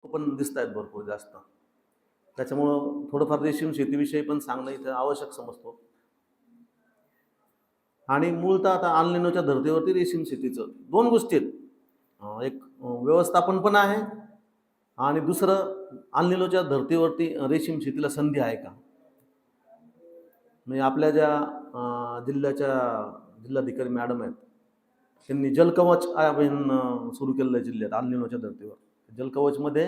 पण दिसत आहेत भरपूर जास्त. त्याच्यामुळं थोडंफार रेशीम शेतीविषयी पण सांगणं इथं आवश्यक समजतो. आणि मूळतः आता अल निनोच्या धर्तीवरती रेशीम शेतीचं 2 गोष्टी आहेत. एक व्यवस्थापन पण आहे आणि दुसरं अल निनोच्या धर्तीवरती रेशीम शेतीला संधी आहे का? म्हणजे आपल्या ज्या जिल्ह्याच्या जिल्हाधिकारी मॅडम आहेत, त्यांनी जलकवच अभियान सुरू केलेलं आहे जिल्ह्यात अल निनोच्या धर्तीवर. जलकवचमध्ये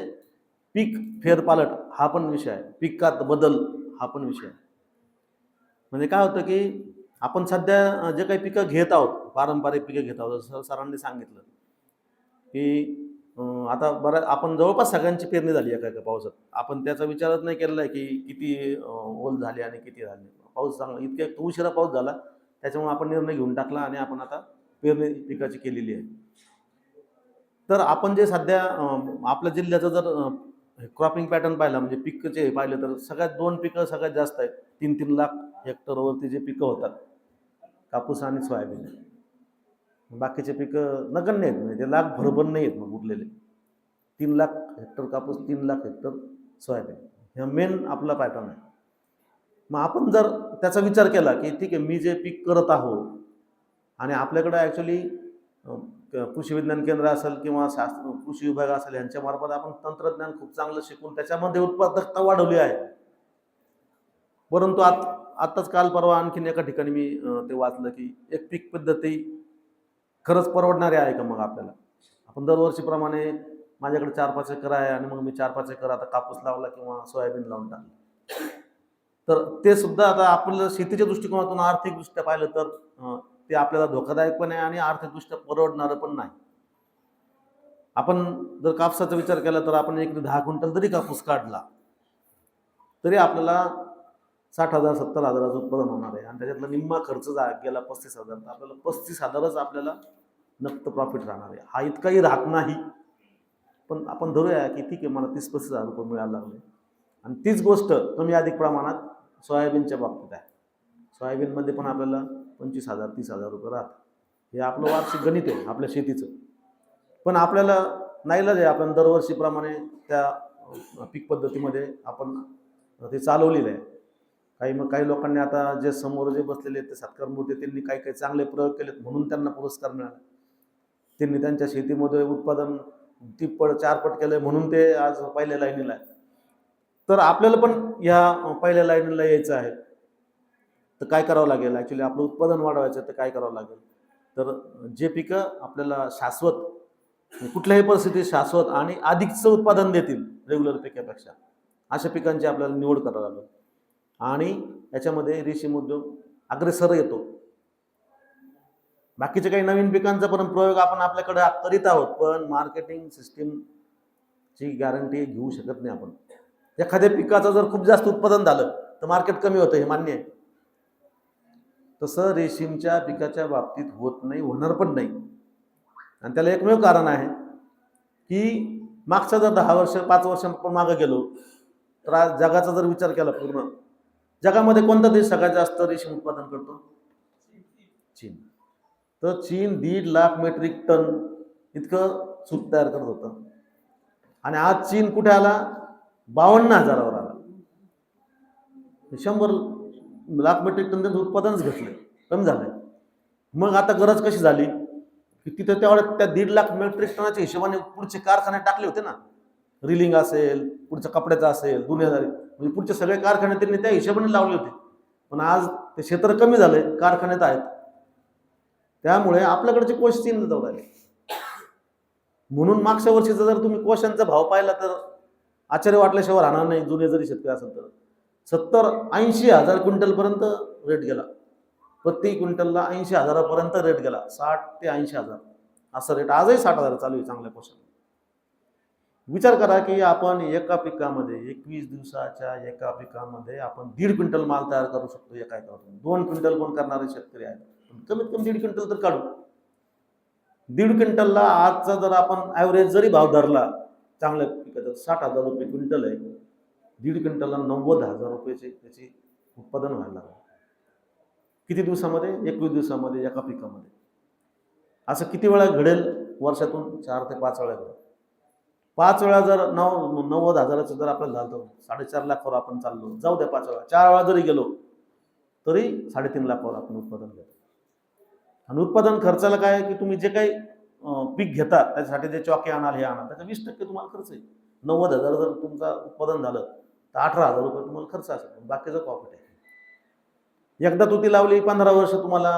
पीक फेरपालट हा पण विषय आहे. पिकात बदल हा पण विषय आहे. म्हणजे काय होतं की आपण सध्या जे काही पिकं घेत आहोत, पारंपरिक पिकं घेत आहोत, जसं सरांनी सांगितलं की आता आपण जवळपास सगळ्यांची पेरणी झाली एका एका पावसात. आपण त्याचा विचारच नाही केलेला आहे की किती ओल झाली आणि किती झाली. पाऊस चांगला इतक्या उशिरा पाऊस झाला, त्याच्यामुळे आपण निर्णय घेऊन टाकला आणि आपण आता पेरणी पिकाची केलेली आहे. तर आपण जे सध्या आपल्या जिल्ह्याचं जर क्रॉपिंग पॅटर्न पाहिला, म्हणजे पिकचे पाहिलं, तर सगळ्यात 2 पिकं सगळ्यात जास्त आहेत. 3-3 लाख हेक्टरवरती जे पिकं होतात, कापूस आणि सोयाबीन. बाकीचे पिकं नगण्य आहेत, म्हणजे ते लाख भरभर नाही आहेत मग उरलेले. 3 लाख हेक्टर कापूस, 3 लाख हेक्टर सोयाबीन, हा मेन आपला पॅटर्न आहे. मग आपण जर त्याचा विचार केला की ठीक आहे, मी जे पीक करत आहो आणि आपल्याकडे ॲक्च्युली कृषी विज्ञान केंद्र असेल किंवा कृषी विभाग असेल, यांच्यामार्फत आपण तंत्रज्ञान खूप चांगलं शिकून त्याच्यामध्ये उत्पादकता वाढवली आहे. परंतु आत्ताच काल परवा आणखीन एका ठिकाणी मी ते वाचलं की एक पीक पद्धती खरंच परवडणारी आहे का मग आपल्याला? आपण दरवर्षीप्रमाणे माझ्याकडे 4-5 एकर आहे आणि मग मी 4-5 एकर आता कापूस लावला किंवा सोयाबीन लावून टाकलं. तर ते सुद्धा आता आपलं शेतीच्या दृष्टिकोनातून आर्थिकदृष्ट्या पाहिलं तर ते आपल्याला धोकादायक पण आहे आणि आर्थिकदृष्ट्या परवडणारं पण नाही. आपण जर कापसाचा विचार केला तर आपण एकरी 10 क्विंटल जरी कापूस काढला तरी आपल्याला 60,000 70,000चं उत्पादन होणार आहे आणि त्याच्यातला निम्मा खर्च गेला 35,000, तर आपल्याला 35,000च आपल्याला नक्त प्रॉफिट राहणार आहे. हा इतकाही राहत नाही, पण आपण धरूया की ठीक आहे, मला 30-35,000 रुपये मिळायला लागले. आणि तीच गोष्ट कमी अधिक प्रमाणात सोयाबीनच्या बाबतीत आहे. सोयाबीनमध्ये पण आपल्याला 25,000 30,000 रुपये राहतात. हे आपलं वार्षिक गणित आहे आपल्या शेतीचं. पण आपल्याला नाईलाज आहे, आपण दरवर्षीप्रमाणे त्या पीक पद्धतीमध्ये आपण ते चालवलेलं आहे. काही लोकांनी आता जे समोर जे बसलेले आहेत ते सत्कार मूर्ती, त्यांनी काही काही चांगले प्रयोग केलेत म्हणून त्यांना पुरस्कार मिळाला. त्यांनी त्यांच्या शेतीमध्ये उत्पादन तिप्पट 4पट केलंय म्हणून ते आज पहिल्या लाईनीला आहे. तर आपल्याला पण या पहिल्या लाईनीला यायचं आहे, तर काय करावं लागेल? ॲक्च्युली आपलं उत्पादन वाढवायचं तर काय करावं लागेल? तर जे पिकं आपल्याला शाश्वत, कुठल्याही परिस्थितीत शाश्वत आणि अधिकचं उत्पादन देतील रेग्युलर पिकापेक्षा, अशा पिकांची आपल्याला निवड करावी लागेल. आणि याच्यामध्ये रेशीम उद्योग अग्रेसर येतो. बाकीचे काही नवीन पिकांचा पण प्रयोग आपण आपल्याकडे करीत आहोत, पण मार्केटिंग सिस्टीमची गॅरंटी घेऊ शकत नाही आपण. एखाद्या पिकाचं जर खूप जास्त उत्पादन झालं तर मार्केट कमी होतं, हे मान्य आहे. तसं रेशीमच्या पिकाच्या बाबतीत होत नाही, होणार पण नाही. आणि त्याला एकमेव कारण आहे की मागच्या जर 10 वर्ष 5 वर्ष आपण मागे गेलो तर आज जगाचा जर विचार केला, पूर्ण जगामध्ये कोणता देश सगळ्यात जास्त रेशीम उत्पादन करतो? चीन. तर चीन 1.5 लाख मेट्रिक टन इतकं सूत तयार करत होतं आणि आज चीन कुठे आला? 52,000वर आला. 100 लाख मेट्रिक टन त्यांचं उत्पादनच घेतलंय, कमी झालंय. मग आता गरज कशी झाली की तिथं तेवढ्या त्या 1.5 लाख मेट्रिक टनाच्या हिशोबाने पुढचे कारखाने टाकले होते ना. रिलिंग असेल, पुढचं कपड्याचं असेल, दुनियादारी, म्हणजे पुढचे सगळे कारखाने त्यांनी त्या हिशोबाने लावले होते. पण आज ते क्षेत्र कमी झालंय, कारखान्यात आहेत. त्यामुळे आपल्याकडचे कोश चीनला जाऊ राहिले. म्हणून मागच्या वर्षीचा जर तुम्ही कोशांचा भाव पाहिला तर आश्चर्य वाटल्याशिवाय राहणार नाही, जुने जरी शेतकरी असेल तर. 70-80 हजार क्विंटलपर्यंत रेट गेला. प्रति क्विंटलला 80 हजारापर्यंत रेट गेला. 60 ते 80 हजार असा रेट. आजही 60 हजार चालू आहे चांगल्या कोशाला. विचार करा की आपण एका पिकामध्ये 21 दिवसाच्या एका पिकामध्ये आपण 1.5 क्विंटल माल तयार करू शकतो एका एकरातून. 2 क्विंटल पण करणारे शेतकरी आहेत, कमीत कमी 1.5 क्विंटल तर काढू. 1.5 क्विंटलला आजचा जर आपण ॲव्हरेज जरी भाव धरला चांगल्या पिकाचा, 60,000 रुपये क्विंटल आहे. 1.5 क्विंटलला 90,000 रुपयाचे त्याचे उत्पादन व्हायला लागलं. किती दिवसामध्ये? 21 दिवसामध्ये एका पिकामध्ये. असं किती वेळा घडेल? वर्षातून 4 ते 5 वेळा घडेल. 5 वेळा जर 90,000चं जर आपल्याला झालं तर 4.5 लाखावर आपण चाललो, जाऊ द्या 5 वेळा, 4 वेळा जरी गेलो तरी 3.5 लाखावर आपण उत्पादन घेतो. आणि उत्पादन खर्चाला काय आहे की तुम्ही जे काही पीक घेता त्याच्यासाठी जे चॉके आणाल हे आणाल त्याचा 20% तुम्हाला खर्च आहे. 90,000 जर तुमचं उत्पादन झालं तर 18,000 रुपये तुम्हाला खर्च असेल, बाकीचं प्रॉफिट आहे. एकदा तुती लावली 15 वर्ष तुम्हाला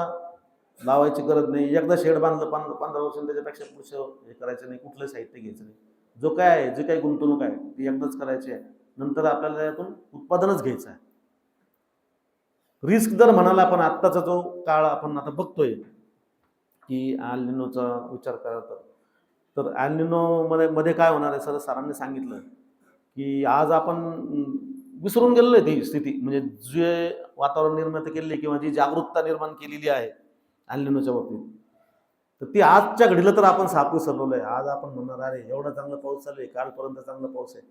लावायची गरज नाही. एकदा शेड बांधलं 15 वर्ष त्याच्यापेक्षा पुढचं हे करायचं नाही, कुठलं साहित्य घ्यायचं नाही. जो काय आहे जी काही गुंतवणूक आहे ती एकदाच करायची आहे, नंतर आपल्याला यातून उत्पादनच घ्यायचं आहे. रिस्क जर म्हणाला आपण आत्ताचा जो काळ आपण आता बघतोय की एल निनोचा विचार करा तर एल निनो मध्ये काय होणार आहे, सरांनी सांगितलं की आज आपण विसरून गेलेलो आहे ती स्थिती, म्हणजे जे वातावरण निर्माण केलेली किंवा जी जागरूकता निर्माण केलेली आहे एल निनोच्या बाबतीत, तर ती आजच्या घडीला तर आपण सापू सरवलं आहे. आज आपण म्हणणार अरे एवढा चांगला पाऊस चालू आहे, कालपर्यंत चांगला पाऊस आहे,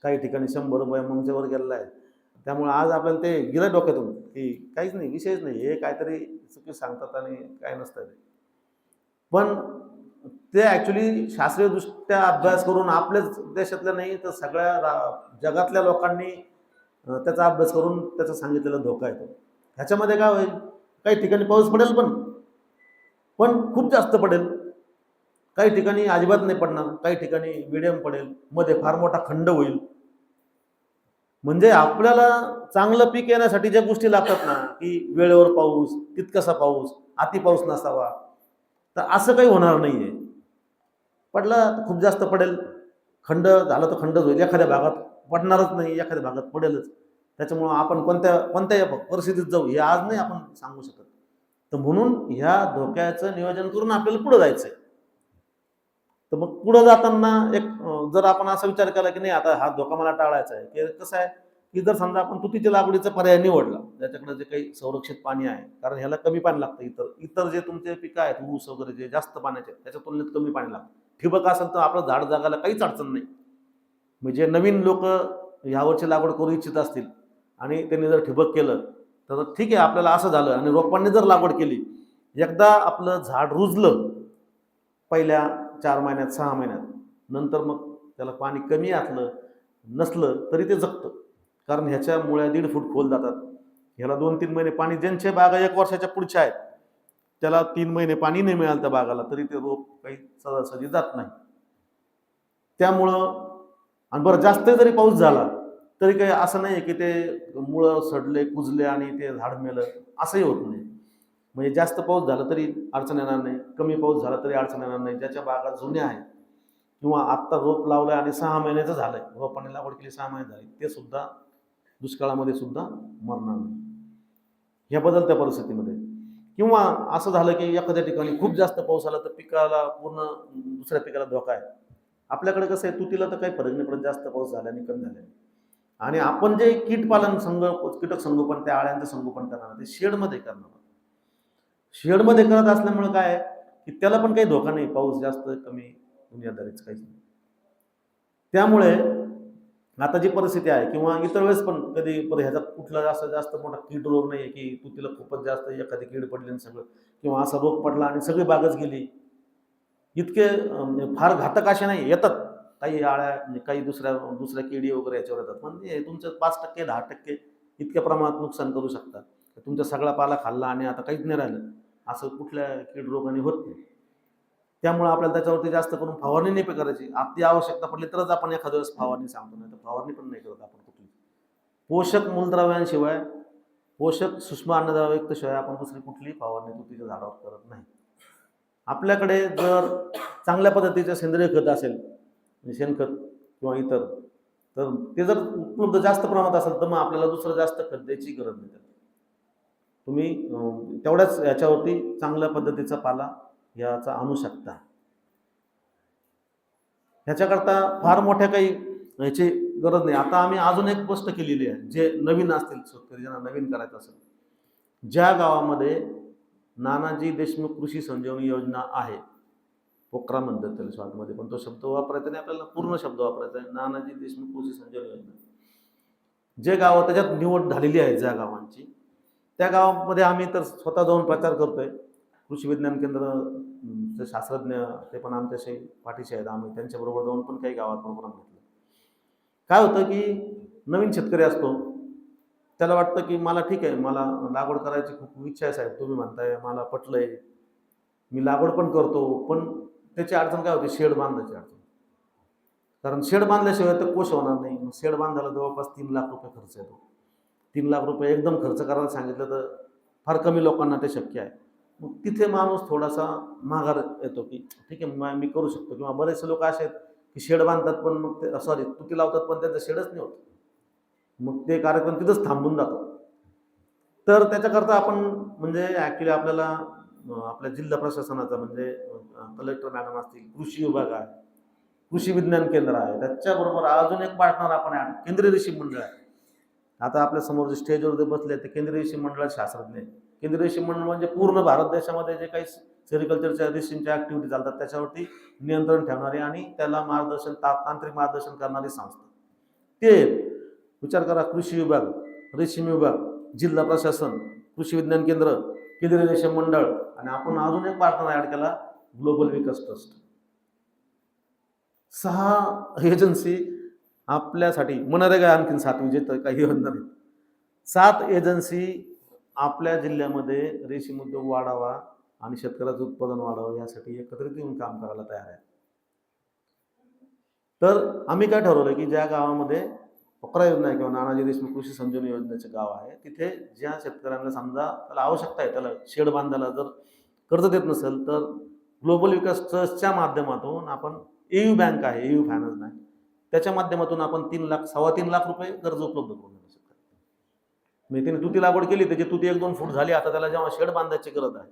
काही ठिकाणी 100 रुपये मंगच्यावर गेलेला आहे. त्यामुळे आज आपल्याला ते गेलं डोक्यातून की काहीच नाही, विषयच नाही, हे काहीतरी चुकी सांगतात आणि काय नसतं ते. पण ते ॲक्च्युली शास्त्रीयदृष्ट्या अभ्यास करून आपल्याच देशातल्या नाही तर सगळ्या जगातल्या लोकांनी त्याचा अभ्यास करून त्याचा सांगितलेला धोका येतो. ह्याच्यामध्ये काय होईल, काही ठिकाणी पाऊस पडेल पण खूप जास्त पडेल, काही ठिकाणी अजिबात नाही पडणार, काही ठिकाणी मिडियम पडेल, मध्ये फार मोठा खंड होईल. म्हणजे आपल्याला चांगलं पीक येण्यासाठी ज्या गोष्टी लागतात ना, की वेळेवर पाऊस, तितकासा पाऊस, अति पाऊस नसावा, तर असं काही होणार नाहीये. पडला तर खूप जास्त पडेल, खंड झाला तर खंडच होईल, एखाद्या भागात पडणारच नाही, एखाद्या भागात पडेलच. त्याच्यामुळं आपण कोणत्या परिस्थितीत जाऊ हे आज नाही आपण सांगू शकत. तर म्हणून ह्या धोक्याचं नियोजन करून आपल्याला पुढे जायचंय. तर मग पुढे जाताना एक जर आपण असा विचार केला की नाही आता हा धोका मला टाळायचा आहे, की कसं आहे की जर समजा आपण तुतीच्या लागवडीचा पर्याय निवडला, ज्याच्याकडे जे काही संरक्षित पाणी आहे, कारण ह्याला कमी पाणी लागतं, इतर जे तुमचे पिकं आहेत ऊस वगैरे जे जास्त पाण्याचे त्याच्या तुलनेत कमी पाणी लागतं. ठिबक असेल तर आपलं झाड जगायला काहीच अडचण नाही. म्हणजे नवीन लोक ह्यावरची लागवड करू इच्छित असतील आणि त्यांनी जर ठिबक केलं तर ठीक आहे, आपल्याला असं झालं आणि रोपांनी जर लागवड केली, एकदा आपलं झाड रुजलं पहिल्या 4 महिन्यात 6 महिन्यात, नंतर मग त्याला पाणी कमी असलं नसलं तरी ते जगतं, कारण ह्याच्या मुळ्या 1.5 फूट खोल जातात. ह्याला 2-3 महिने पाणी, ज्यांच्या बागा 1 वर्षाच्या पुढच्या आहेत त्याला 3 महिने पाणी नाही मिळालं त्या बागाला तरी ते रोप काही सहजासहजी जात नाही. त्यामुळं आणि बरं जास्त जरी पाऊस झाला तरी काही असं नाही की ते मुळं सडले कुजले आणि ते झाड मेलं, असंही होत नाही. म्हणजे जास्त पाऊस झाला तरी अडचण येणार नाही, कमी पाऊस झाला तरी अडचण येणार नाही. ज्याच्या बागा जुन्या आहेत किंवा आत्ता रोप लावलंय आणि 6 महिन्याचं झालंय, रोपाने लागवड केली 6 महिने झाली, ते सुद्धा दुष्काळामध्ये सुद्धा मरणार नाही ह्या बदलत्या परिस्थितीमध्ये. किंवा असं झालं की एखाद्या ठिकाणी खूप जास्त पाऊस आला तर पिकाला पूर्ण दुसऱ्या पिकाला धोका आहे. आपल्याकडे कसं आहे, तुतीला तर काही फरक नाही पडत जास्त पाऊस झाल्याने कमी झाल्याने. आणि आपण जे कीटक संगोपन, त्या आळ्यांचं संगोपन करणार ते शेडमध्ये करणार. शेडमध्ये करत असल्यामुळे काय आहे की त्याला पण काही धोका नाही, पाऊस जास्त कमी दुनियादारीच काहीच नाही. त्यामुळे आता जी परिस्थिती आहे किंवा इतर वेळेस पण कधी ह्याचा कुठला असं जास्त मोठा कीड रोग नाही की तुतीला खूपच जास्त एखादी कीड पडली आणि सगळं, किंवा असा रोग पडला आणि सगळी बागच गेली, इतके फार घातक असे नाही. येतात काही आळ्या, म्हणजे काही दुसऱ्या किडी वगैरे याच्यावर येतात, पण हे तुमचं 5% 10% इतक्या प्रमाणात नुकसान करू शकतात. तुमचा सगळा पाला खाल्ला आणि आता काहीच नाही राहिलं, असं कुठल्या कीड रोगाने होत नाही. त्यामुळे आपल्याला त्याच्यावरती जास्त करून फवारणी नाही करायची. अति आवश्यकता पडली तरच आपण एखाद्या वेळेस फवारणी सांगतो, नाही तर फवारणी पण नाही करत आपण कुठली. पोषक मूलद्रव्यांशिवाय, पोषक सूक्ष्म अन्नद्रव्ययुक्त शिवाय आपण दुसरी कुठलीही फवारणी तुतीच्या झाडावर करत नाही. आपल्याकडे जर चांगल्या पद्धतीचं सेंद्रिय खत असेल, म्हणजे शेणखत किंवा इतर, तर ते जर उपलब्ध जास्त प्रमाणात असेल तर मग आपल्याला दुसरं जास्त खत द्यायची गरज नाही. तुम्ही तेवढ्याच याच्यावरती चांगल्या पद्धतीचा पाला याचा आणू शकता. ह्याच्याकरता फार मोठ्या काही ह्याची गरज नाही. आता आम्ही अजून एक गोष्ट केलेली आहे, जे नवीन असतील शेतकरी ज्यांना नवीन करायचं असेल, ज्या गावामध्ये नानाजी देशमुख कृषी संजीवनी योजना आहे, पोकरा म्हणतात त्याला शॉर्टमध्ये, पण तो शब्द वापरायचा नाही आपल्याला, पूर्ण शब्द वापरायचा आहे, नानाजी देशमुख कृषी संजीवनी योजना. जे गावं त्याच्यात निवड झालेली आहे ज्या गावांची, त्या गावामध्ये आम्ही तर स्वतः जाऊन प्रचार करतोय. कृषी विज्ञान केंद्र जे शास्त्रज्ञ ते पण आमच्याशी पाठीशी आहेत. आम्ही त्यांच्याबरोबर जाऊन पण काही गावात प्रोग्राम घेतले. काय होतं की नवीन शेतकरी असतो, त्याला वाटतं की मला ठीक आहे, मला लागवड करायची खूप इच्छा आहे साहेब, तुम्ही म्हणताय मला पटलंय, मी लागवड पण करतो, पण त्याची अडचण काय होती, शेड बांधायची अडचण. कारण शेड बांधल्याशिवाय तर कोश होणार नाही. मग शेड बांधायला जवळपास 3 लाख रुपये खर्च येतो. 3 लाख रुपये एकदम खर्च करायला सांगितलं तर फार कमी लोकांना ते शक्य आहे. मग तिथे माणूस थोडासा माघार येतो की ठीक आहे, मी करू शकतो. किंवा बरेचसे लोक असे आहेत की शेड बांधतात पण मग ते सॉरी तुती लावतात पण त्यांचं शेडच नाही होत. मग ते कार्यक्रम तिथंच थांबून जातो. तर त्याच्याकरता आपण म्हणजे ॲक्च्युली आपल्याला आपल्या जिल्हा प्रशासनाचा म्हणजे कलेक्टर मॅडम असतील, कृषी विभाग आहे, कृषी विज्ञान केंद्र आहे, त्याच्याबरोबर अजून एक पार्टनर आपण ॲड केंद्रीय रेशीम मंडळ आहे. आता आपल्या समोर जे स्टेजवर जे बसले ते केंद्रीय रेशीम मंडळात शास्त्रज्ञ आहे. केंद्रीय रेशीम मंडळ म्हणजे पूर्ण भारत देशामध्ये जे काही सेरिकल्चरच्या रेशीमच्या ॲक्टिव्हिटी चालतात त्याच्यावरती नियंत्रण ठेवणारी आणि त्याला मार्गदर्शन तांत्रिक मार्गदर्शन करणारी संस्था. ते विचार करा, कृषी विभाग, रेशीम विभाग, जिल्हा प्रशासन, कृषी विज्ञान केंद्र, केंद्रीय रेशीम मंडळ आणि आपण अजून एक पार्टनर ॲड केला, ग्लोबल विकास ट्रस्ट. 6 एजन्सी आपल्यासाठी, मनरेगा आणखीन 7वी जे तर काही योजना नाही. 7 एजन्सी आपल्या जिल्ह्यामध्ये रेशीम उद्योग वाढावा आणि शेतकऱ्याचं उत्पादन वाढावं यासाठी एकत्रित येऊन काम करायला तयार आहे. तर आम्ही काय ठरवलं की ज्या गावामध्ये फकरा योजना आहे किंवा नानाजी देशमुख कृषी संजीवनी योजनेचे गाव आहे, तिथे ज्या शेतकऱ्यांना समजा त्याला आवश्यकता आहे, त्याला शेड बांधायला जर कर्ज देत नसेल तर ग्लोबल विकास ट्रस्टच्या माध्यमातून आपण एयू बँक आहे, एयू फायनान्स बँक, त्याच्या माध्यमातून आपण 3 लाख, 3.25 लाख रुपये कर्ज उपलब्ध करून देऊ शकतो. म्हणजे त्याने तुती लागवड केली, त्याची तुती 1-2 फूट झाली, आता त्याला जेव्हा शेड बांधायची गरज आहे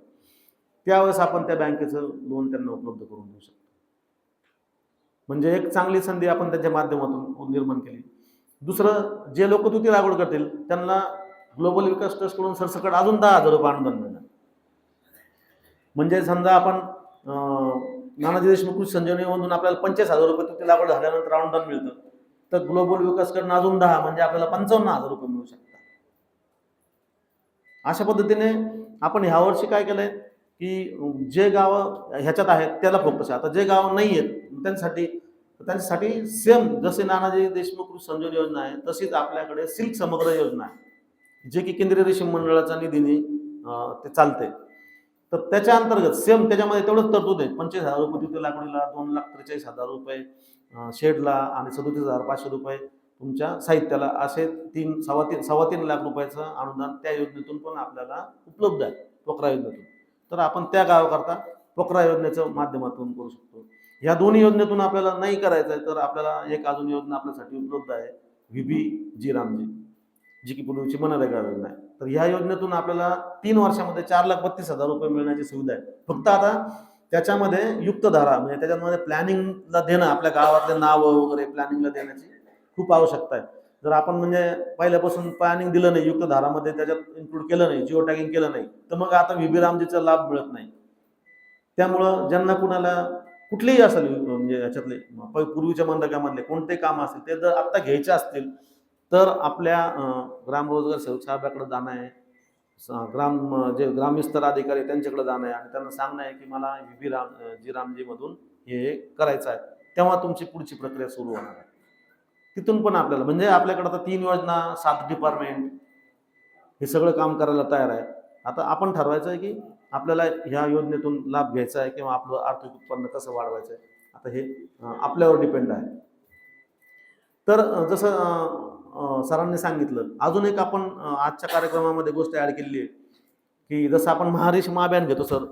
त्यावेळेस आपण त्या बँकेचं लोन त्यांना उपलब्ध करून देऊ शकतो. म्हणजे एक चांगली संधी आपण त्याच्या माध्यमातून निर्माण केली. दुसरं, जे लोक तुती लागवड करतील त्यांना ग्लोबल विकास ट्रस्टकडून सरसकट अजून 10,000 रुपये अनुदान मिळणार. म्हणजे समजा आपण नानाजी देशमुख कृषी संजीवनीमधून आपल्याला 25,000 रुपये तुती लागवड झाल्यानंतर अनुदान मिळतं, तर ग्लोबल विकासकडून अजून 10 म्हणजे आपल्याला 55,000 रुपये मिळू शकतात. अशा पद्धतीने आपण ह्या वर्षी काय केलंय की जे गाव ह्याच्यात आहेत त्याला फोकस आहे. आता जे गाव नाही आहेत त्यांच्यासाठी सेम जसे नानाजी देशमुख कृषी संजीवनी योजना आहे तशीच आपल्याकडे सिल्क समग्र योजना आहे, जे की केंद्रीय रेशीम मंडळाच्या निधीने ते चालते. तर त्याच्या अंतर्गत सेम त्याच्यामध्ये तेवढंच तरतूद आहे. 25,000 रुपये तुती लागवडीला, 2,43,000 रुपये शेडला आणि 37,500 रुपये तुमच्या साहित्याला, असे 3 लाख रुपयाचं अनुदान त्या योजनेतून पण आपल्याला उपलब्ध आहे, पोकरा योजनेतून. तर आपण त्या गावाकरता पोकरा योजनेच्या माध्यमातून करू शकतो. ह्या दोन्ही योजनेतून आपल्याला नाही करायचं आहे तर आपल्याला एक अजून योजना आपल्यासाठी उपलब्ध आहे, व्हीबी जी रामजी, जी की पूर्वीची मनरेगा योजना आहे. तर ह्या योजनेतून आपल्याला 3 वर्षामध्ये 4,32,000 रुपये मिळण्याची सुविधा आहे. फक्त आता त्याच्यामध्ये युक्तधारा म्हणजे त्याच्यामध्ये प्लॅनिंगला देणं, आपल्या गावातले नावं वगैरे प्लॅनिंगला देण्याची खूप आवश्यकता आहे. जर आपण म्हणजे पहिल्यापासून प्लॅनिंग दिलं नाही, युक्तधारामध्ये त्याच्यात इन्क्लूड केलं नाही, जिओ टॅगिंग केलं नाही, तर मग आता व्हीबी रामजीचा लाभ मिळत नाही. त्यामुळं ज्यांना कुणाला कुठलेही असेल म्हणजे याच्यातले पूर्वीच्या मनरेगामधले कोणते काम असतील ते जर आत्ता घ्यायचे असतील तर आपल्या ग्राम रोजगार सेवक साहेबाकडे जाणं आहे, जे ग्रामविस्तार अधिकारी त्यांच्याकडे जाणं आहे आणि त्यांना सांगणं आहे की मला व्हीबी जी रामजीमधून हे करायचं आहे, तेव्हा तुमची पुढची प्रक्रिया सुरू होणार आहे. तिथून पण आपल्याला म्हणजे आपल्याकडे आता 3 योजना, 7 डिपार्टमेंट हे सगळं काम करायला तयार आहे. आता आपण ठरवायचं आहे की आपल्याला ह्या योजनेतून लाभ घ्यायचा आहे किंवा आपलं आर्थिक उत्पन्न कसं वाढवायचं आहे, आता हे आपल्यावर डिपेंड आहे. तर जसं सरांनी सांगितलं, अजून एक आपण आजच्या कार्यक्रमामध्ये गोष्ट ॲड केलेली आहे की जसं आपण महारेशीम अभियान घेतो सर,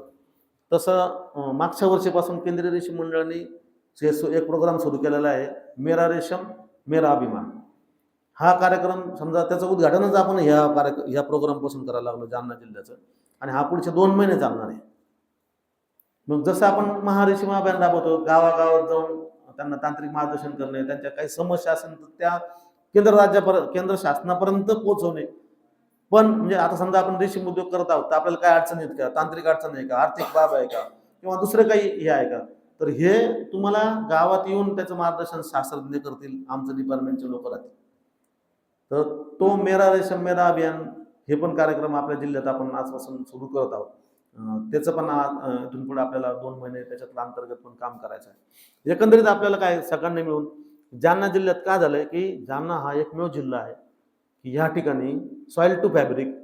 तसं मागच्या वर्षीपासून केंद्रीय रेशीम मंडळाने एक प्रोग्राम सुरू केलेला आहे, मेरा रेशम मेरा अभिमान. हा कार्यक्रम समजा त्याचं उद्घाटनच आपण ह्या प्रोग्रामपासून करायला लागलो जालना जिल्ह्याचं, आणि हा पुढचे 2 महिने चालणार आहे. मग जसं आपण महारेशीम अभियान राबवतो, गावागावात जाऊन त्यांना तांत्रिक मार्गदर्शन करणे, त्यांच्या काही समस्या असेल तर त्या केंद्र शासनापर्यंत पोहोचवणे. पण म्हणजे आता समजा आपण रेशीम उद्योग करत आहोत तर आपल्याला काय अडचण आहेत का, तांत्रिक अडचण आहे का, आर्थिक बाब आहे का, किंवा दुसरं काही हे आहे का, तर हे तुम्हाला गावात येऊन त्याचं मार्गदर्शन शास्त्रज्ञ करतील, आमचं डिपार्टमेंटचे लोक राहतील. तर तो मेरा रेशम मेरा अभियान हे पण कार्यक्रम आपल्या जिल्ह्यात आपण आजपासून सुरू करत आहोत. त्याचं पण इथून पुढे आपल्याला 2 महिने त्याच्यातलं अंतर्गत पण काम करायचं आहे. एकंदरीत आपल्याला काय सगळ्यांनी मिळून जालना जिल्ह्यात काय झालंय की जालना हा एकमेव जिल्हा आहे की ह्या ठिकाणी सॉइल टू फॅब्रिक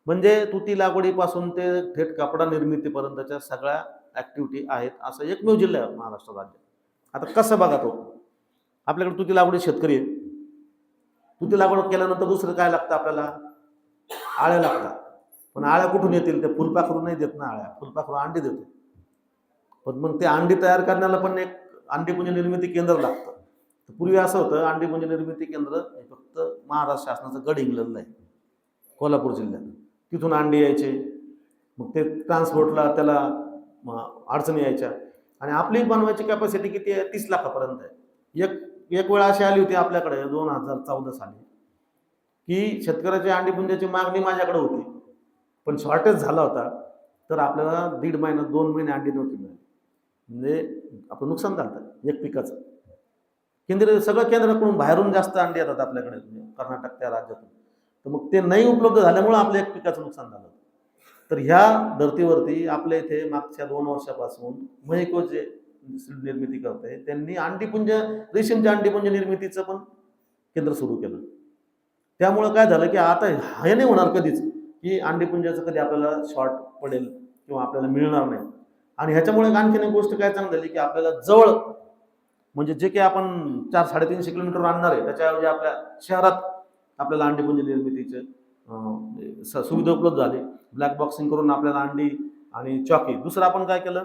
म्हणजे तुती लागवडीपासून ते थेट कपडा निर्मितीपर्यंतच्या सगळ्या ऍक्टिव्हिटी आहेत असं एकमेव जिल्हा आहे महाराष्ट्र राज्यात. आता कसं बघा तो आपल्याकडे तुती लागवडी शेतकरी आहे. तुती लागवड केल्यानंतर दुसरं काय लागतं आपल्याला? आळ्या लागतात. पण आळ्या कुठून येतील? ते फुलपाखरू नाही देत ना आळ्या, फुलपाखरू अंडी देते. पण मग ते अंडी तयार करण्याला पण एक अंडीपुंज निर्मिती केंद्र लागतं. पूर्वी असं होतं अंडीपुंज निर्मिती केंद्र हे फक्त महाराष्ट्र शासनाचं गडहिंग्लजला आहे, कोल्हापूर जिल्ह्यात. तिथून अंडी यायचे, मग ते ट्रान्सपोर्टला त्याला अडचणी यायच्या. आणि आपली बनवायची कॅपॅसिटी किती आहे? 30 लाखापर्यंत आहे. एक वेळ अशी आली होती आपल्याकडे 2014 साली की शेतकऱ्याच्या अंडीपुंजाची मागणी माझ्याकडे होती, पण शॉर्टेज झाला होता. तर आपल्याला 1.5 महिना 2 महिने अंडी नव्हती मिळाली. म्हणजे आपलं नुकसान झालं एक पिकाचं. सगळं केंद्राकडून बाहेरून जास्त अंडी येतात आपल्याकडे, कर्नाटक त्या राज्यातून. तर मग ते नाही उपलब्ध झाल्यामुळे आपल्या एक पिकाचं नुकसान झालं. तर ह्या धर्तीवरती आपल्या इथे मागच्या 2 वर्षापासून महिको जे निर्मिती करते त्यांनी अंडीपुंज रेशीमच्या अंडीपुंज निर्मितीचं पण केंद्र सुरू केलं. त्यामुळं काय झालं की आता हे नाही होणार कधीच की अंडीपुंजाचं कधी आपल्याला शॉर्ट पडेल किंवा आपल्याला मिळणार नाही. आणि ह्याच्यामुळे आणखीन एक गोष्ट काय चांगली झाली की आपल्याला जवळ म्हणजे जे काही आपण 400-350 किलोमीटर आणणार आहे त्याच्याऐवजी आपल्या शहरात आपल्याला अंडीपुंज निर्मितीचे सुविधा उपलब्ध झाली. ब्लॅक बॉक्सिंग करून आपल्याला अंडी आणि चॉकी. दुसरं आपण काय केलं,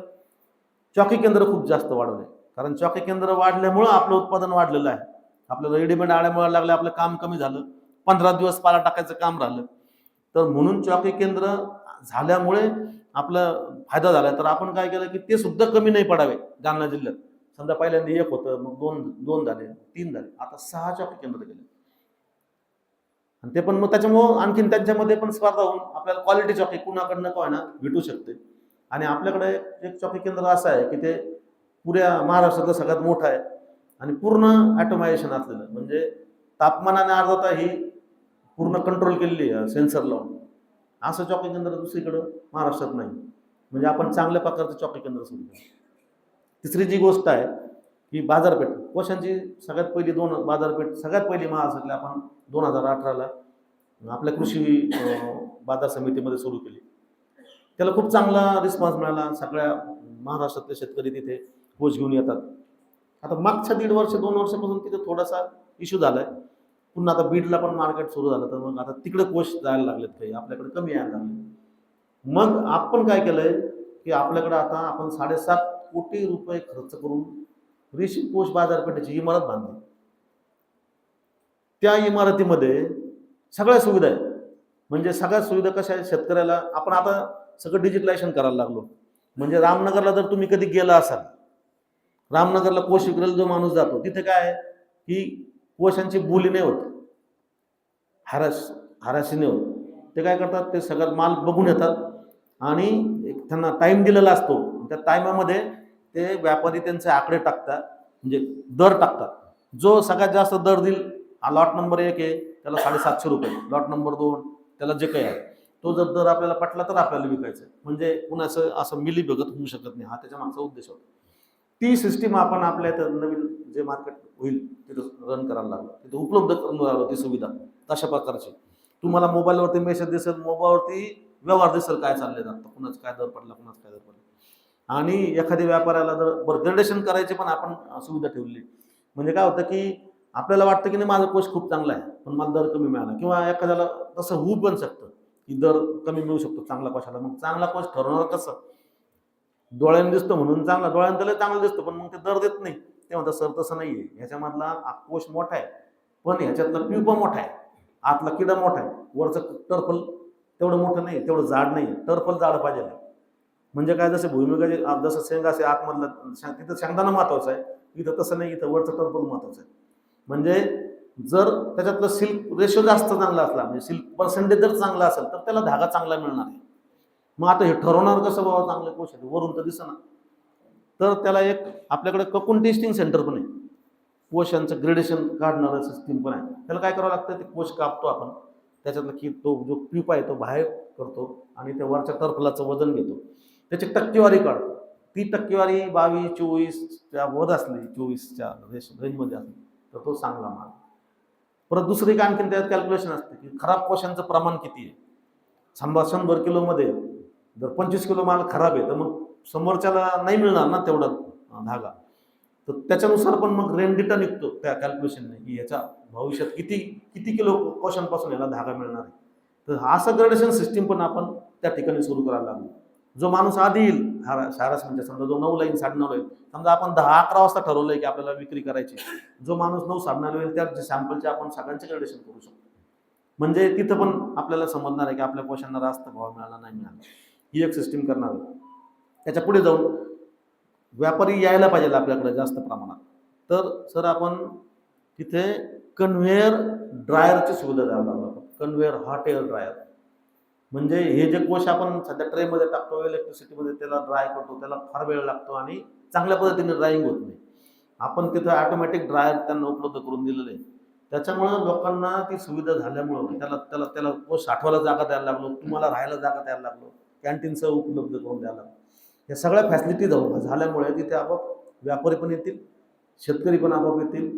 चॉकी केंद्र खूप जास्त वाढवले. कारण चॉकी केंद्र वाढल्यामुळं आपलं उत्पादन वाढलेलं आहे. आपल्याला रेडीमेड आळ्या मिळायला लागल्या, आपलं काम कमी झालं, 15 दिवस पाला टाकायचं काम राहिलं. तर म्हणून चॉकी केंद्र झाल्यामुळे आपला फायदा झाला. तर आपण काय केलं की ते सुद्धा कमी नाही पडावे जालना जिल्ह्यात. समजा पहिल्यांदा 1 होतं, मग 2 झाले, 3 झाले, आता 6 चॉकी केंद्र केले. आणि ते पण मग त्याच्यामुळं आणखीन त्यांच्यामध्ये पण स्पर्धा होऊन आपल्याला क्वालिटी चॉकी कुणाकडनं का होईना भेटू शकते. आणि आपल्याकडे एक चॉकी केंद्र असं आहे की ते पुऱ्या महाराष्ट्रातलं सगळ्यात मोठं आहे आणि पूर्ण ॲटोमायझेशन असलेलं. म्हणजे तापमानाने आर्द्रता ही पूर्ण कंट्रोल केलेली आहे सेन्सर लावून. असं चॉकी केंद्र दुसरीकडं महाराष्ट्रात नाही. म्हणजे आपण चांगल्या प्रकारचं चॉकी केंद्र सुरू केलं. तिसरी जी गोष्ट आहे की बाजारपेठ. कोशांची सगळ्यात पहिली 2 बाजारपेठ सगळ्यात पहिली महाराष्ट्रातल्या आपण 2018ला आपल्या कृषी बाजार समितीमध्ये सुरू केली. त्याला खूप चांगला रिस्पॉन्स मिळाला. सगळ्या महाराष्ट्रातले शेतकरी तिथे कोश घेऊन येतात. आता मागच्या 1.5 वर्ष 2 वर्षापासून तिथे थोडासा इश्यू झालाय. पुन्हा आता बीडला पण मार्केट सुरू झालं, तर मग आता तिकडे कोश जायला लागलेत, काही आपल्याकडे कमी यायला लागले. मग आपण काय केलंय की आपल्याकडे आता आपण 7.5 कोटी रुपये खर्च करून रेशीम कोश बाजारपेठेची इमारत बांधली. त्या इमारतीमध्ये सगळ्या सुविधा आहेत. म्हणजे सगळ्या सुविधा कशा आहेत, शेतकऱ्याला आपण आता सगळं डिजिटलायझेशन करायला लागलो. म्हणजे रामनगरला जर तुम्ही कधी गेला असाल, रामनगरला कोश विक्रेला जो माणूस जातो तिथे काय आहे की कोशांची बोली नाही होत, हाराशी नाही होत. ते काय करतात, ते सगळं माल बघून येतात आणि त्यांना टाइम दिलेला असतो. त्या टायमामध्ये ते व्यापारी त्यांचे आकडे टाकतात, म्हणजे दर टाकतात. जो सगळ्यात जास्त दर देईल, लॉट नंबर 1 आहे त्याला 750 रुपये, लॉट नंबर 2 त्याला जे काही आहे तो जर दर आपल्याला पटला तर आपल्याला विकायचं. म्हणजे कुणाचं असं मिलीभगत होऊ शकत नाही, हा त्याच्या मागचा उद्देश होता. ती सिस्टीम आपण आपल्या इथं नवीन जे मार्केट होईल तिथं रन करायला लागलो, तिथं उपलब्ध करून राहिलो ती सुविधा तशा प्रकारची. तुम्हाला मोबाईलवरती मेसेज दिसेल, मोबाईलवरती व्यवहार दिसेल काय चालले जातं, कुणाचं काय दर पडला, कुणाचं काय दर पडला. आणि एखाद्या व्यापाऱ्याला जर ग्रेडेशन करायची पण आपण सुविधा ठेवली. म्हणजे काय होतं की आपल्याला वाटतं की नाही माझा कोश खूप चांगला आहे पण मला दर कमी मिळाला, किंवा एखाद्याला तसं होऊ पण शकतं की दर कमी मिळू शकतो चांगला कोशाला. मग चांगला कोश ठरवणार कसं? डोळ्याने दिसतो म्हणून चांगला, डोळ्याने त्याला चांगलं दिसतं पण मग ते दर देत नाही. ते म्हणतात सर तसं नाहीये, ह्याच्यामधला कोश मोठा आहे पण ह्याच्यातला प्युपा मोठा आहे, आतला किडा मोठा आहे, वरचं टर्फल तेवढं मोठं नाही, तेवढं जाड नाही, टर्फल जाड पाहिजे. म्हणजे काय, जसे भुईमुगाचे जसं शेंगा असे आतमधलं तिथं शेंगदाणा महत्वाचं आहे, इथं तसं नाही, इथं वरचं टर्फल महत्वाचं आहे. म्हणजे जर त्याच्यातलं सिल्क रेशो जास्त चांगला असला, म्हणजे सिल्क पर्सेंटेज जर चांगला असेल तर त्याला धागा चांगला मिळणार आहे. मग आता हे ठरवणार कसं बाबा चांगले कोश आहे, वरून तर दिसना. तर त्याला एक आपल्याकडे ककून टेस्टिंग सेंटर पण आहे, कोशांचं ग्रेडेशन काढणारं सिस्टीम पण आहे. त्याला काय करावं लागतं, ते कोश कापतो आपण, त्याच्यातलं की तो जो पीप आहे तो बाहेर करतो आणि त्या वरच्या टरफलाचं वजन घेतो, त्याची टक्केवारी काढतो. ती टक्केवारी 22-24च्या वर असली, 24च्या रेंजमध्ये असली तर तो चांगला माल. परत दुसरी काय आणखीन त्यात कॅल्क्युलेशन असते की खराब कोशांचं प्रमाण किती आहे. समजा 100 किलोमध्ये जर 25 किलो माल खराब आहे तर मग समोरच्याला नाही मिळणार ना तेवढा धागा. तर त्याच्यानुसार पण मग रेंडिटा निघतो त्या कॅल्क्युलेशनने की याच्या भविष्यात किती किती किलो कोशांपासून याला धागा मिळणार आहे. तर असं ग्रेडेशन सिस्टीम पण आपण त्या ठिकाणी सुरू करायला लागलो. जो माणूस आधी येईल शारास म्हणजे समजा जो 9 ला येईल, 9:30 ला येईल, समजा आपण 10-11 वाजता ठरवलंय की आपल्याला विक्री करायची, जो माणूस 9-9:30 येईल त्या सॅम्पलचे आपण सगळ्यांचे ग्रेडेशन करू शकतो. म्हणजे तिथं पण आपल्याला समजणार आहे की आपल्या कोशांना रास्त भाव मिळाला नाही मिळाला. ही एक सिस्टीम करणार आहे. त्याच्या पुढे जाऊन व्यापारी यायला पाहिजे आपल्याकडे जास्त प्रमाणात. तर सर आपण तिथे कन्व्हेअर ड्रायरची सुविधा द्यायला लागलो. कन्व्हेअर हॉट एअर ड्रायर म्हणजे हे जे कोश आपण सध्या ट्रेमध्ये टाकतो, इलेक्ट्रिसिटीमध्ये त्याला ड्राय करतो, त्याला फार वेळ लागतो आणि चांगल्या पद्धतीने ड्रायिंग होत नाही. आपण तिथं ऑटोमॅटिक ड्रायर त्यांना उपलब्ध करून दिलेलं आहे. त्याच्यामुळं लोकांना ती सुविधा झाल्यामुळं त्याला त्याला त्याला कोश साठवायला जागा द्यायला लागलो, तुम्हाला राहायला जागा द्यायला लागलो, कॅन्टीनचं उपलब्ध करून द्यायला लागलो. या सगळ्या फॅसिलिटी झाल्यामुळे तिथे आपोआप व्यापारी पण येतील, शेतकरी पण आपोआप येतील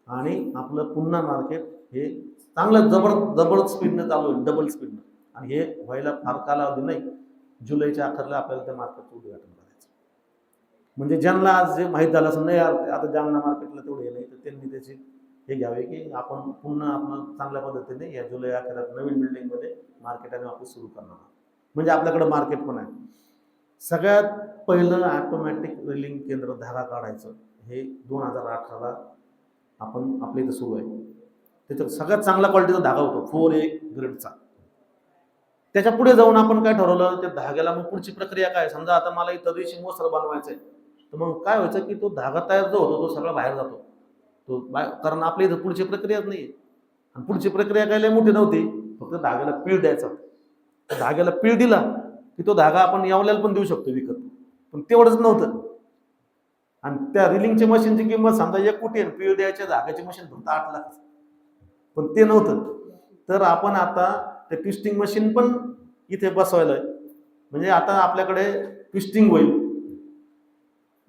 आणि आपलं पुन्हा मार्केट हे चांगलं जबरदस्त स्पीडनं चालू होईल, डबल स्पीडनं. आणि हे व्हायला फार कालावधी नाही. जुलैच्या अखेरला आपल्याला त्या मार्केटचं उद्घाटन करायचं. म्हणजे ज्यांना आज जे माहीत झालं असं नाही आता जालना मार्केटला तेवढे नाही तर त्यांनी त्याची हे घ्यावे की आपण पुन्हा आपण चांगल्या पद्धतीने या जुलै अखेरात नवीन बिल्डिंगमध्ये मार्केट आणि ऑफिस सुरू करणार आहोत. म्हणजे आपल्याकडे मार्केट पण आहे. सगळ्यात पहिलं ऑटोमॅटिक रिलिंग केंद्र धागा काढायचं हे 2018ला आपण आपल्या इथं सुरू आहे. त्याच्यात सगळ्यात चांगला क्वालिटीचा धागा होतो 4A ग्रेडचा. त्याच्या पुढे जाऊन आपण काय ठरवलं, त्या धाग्याला मग पुढची प्रक्रिया काय. समजा आता मला इथं रेशीम वस्त्र बनवायचं आहे तर मग काय व्हायचं की तो धागा तयार जो होतो तो सगळा बाहेर जातो. तो कारण आपल्या इथं पुढची प्रक्रियाच नाही आहे. आणि पुढची प्रक्रिया काय लय मोठी नव्हती, फक्त धाग्याला पीळ द्यायचा. धाग्याला पीळ दिला की तो धागा आपण यावल्याला पण देऊ शकतो विकत, पण तेवढंच नव्हतं. आणि त्या रिलिंगच्या मशीनची किंमत समजा 1 कोटी आहे, पीळ द्यायच्या धाग्याची मशीन फक्त 8 लाख, पण ते नव्हतं. तर आपण आता ते ट्विस्टिंग मशीन पण इथे बसवायला आहे. म्हणजे आता आपल्याकडे ट्विस्टिंग होईल.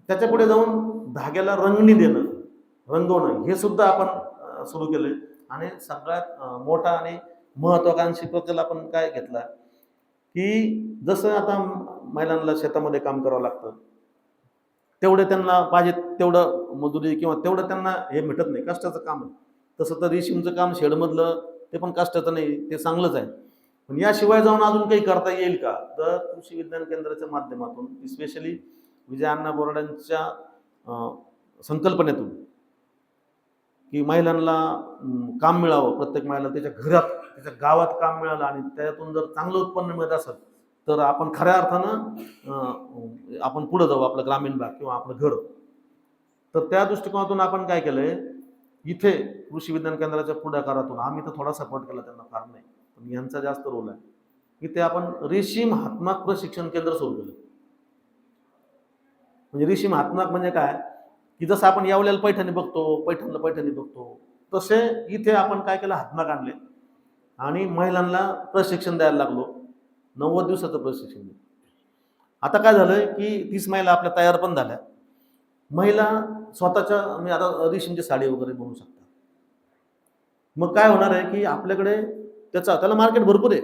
त्याच्या पुढे जाऊन धाग्याला रंगणी देणं, रंगवणं हे सुद्धा आपण सुरू केलंय. आणि सगळ्यात मोठा आणि महत्वाकांक्षी प्रकल्प आपण काय घेतला की जसं आता महिलांना शेतामध्ये काम करावं लागतं, तेवढे त्यांना पाहिजे तेवढं मजुरी किंवा तेवढं त्यांना हे भेटत नाही, कष्टाचं काम आहे. तसं तर रेशीमचं काम शेडमधलं ते पण कष्टाचं नाही, ते चांगलंच आहे. पण याशिवाय जाऊन अजून काही करता येईल का, तर कृषी विज्ञान केंद्राच्या माध्यमातून स्पेशली विजय अण्णा बोराडांच्या संकल्पनेतून की महिलांना काम मिळावं, प्रत्येक महिला त्याच्या घरात त्याच्या गावात काम मिळालं आणि त्यातून जर चांगलं उत्पन्न मिळत असेल तर आपण खऱ्या अर्थानं आपण पुढे जाऊ, आपलं ग्रामीण भाग किंवा आपलं घर. तर त्या दृष्टिकोनातून आपण काय केलंय, इथे कृषी विज्ञान केंद्राच्या पुढाकारातून आम्ही तर थोडा सपोर्ट केला त्यांना, फार नाही, पण यांचा जास्त रोल आहे. इथे आपण रेशीम हातमाग प्रशिक्षण केंद्र सुरू केलं. म्हणजे रेशीम हातमाग म्हणजे काय की जसं आपण यावल्याला पैठणी बघतो, पैठणला पैठणी बघतो, तसे इथे आपण काय केलं, हातमाग आणले आणि महिलांना प्रशिक्षण द्यायला लागलो. 90 दिवसाचं प्रशिक्षण दिलं. आता काय झालंय की 30 महिला आपल्या तयार पण झाल्या. महिला स्वतःच्या म्हणजे आता रेशीमची साडी वगैरे बनवू शकतात. मग काय होणार आहे की आपल्याकडे त्याला मार्केट भरपूर आहे.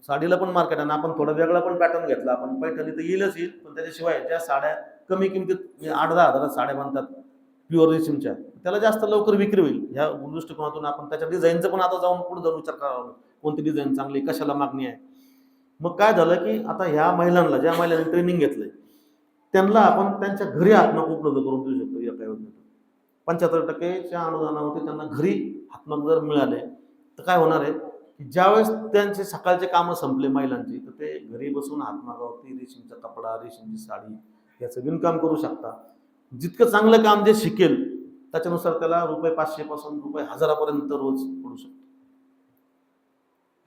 साडीला पण मार्केट आहे आणि आपण थोडा वेगळा पण पॅटर्न घेतला. आपण पैठणी तर येईल, पण त्याच्याशिवाय ज्या साड्या कमी किमतीत 8-10 हजारात साड्या बनतात प्युअर रेशीमच्या, त्याला जास्त लवकर विक्री होईल. ह्या दृष्टिकोनातून आपण त्याच्या डिझाईनचं पण आता जाऊन पुढे जाऊन विचार करावा, कोणती डिझाईन चांगली, कशाला मागणी आहे. मग काय झालं की आता ह्या महिलांना, ज्या महिलांनी ट्रेनिंग घेतलंय त्यांना आपण त्यांच्या घरी हातमाग उपलब्ध करून देऊ शकतो. एका योजनेतून 75%च्या अनुदानावरती त्यांना घरी हातमाग जर मिळाले तर काय होणार आहे की ज्यावेळेस त्यांचे सकाळचे कामं संपले महिलांची, तर ते घरी बसून हातमागावरती रेशीमचा कपडा, रेशीमची साडी याचं विणकाम करू शकता. जितकं चांगलं काम जे शिकेल त्याच्यानुसार त्याला ₹500 पासून ₹1000 पर्यंत रोज पडू शकतो.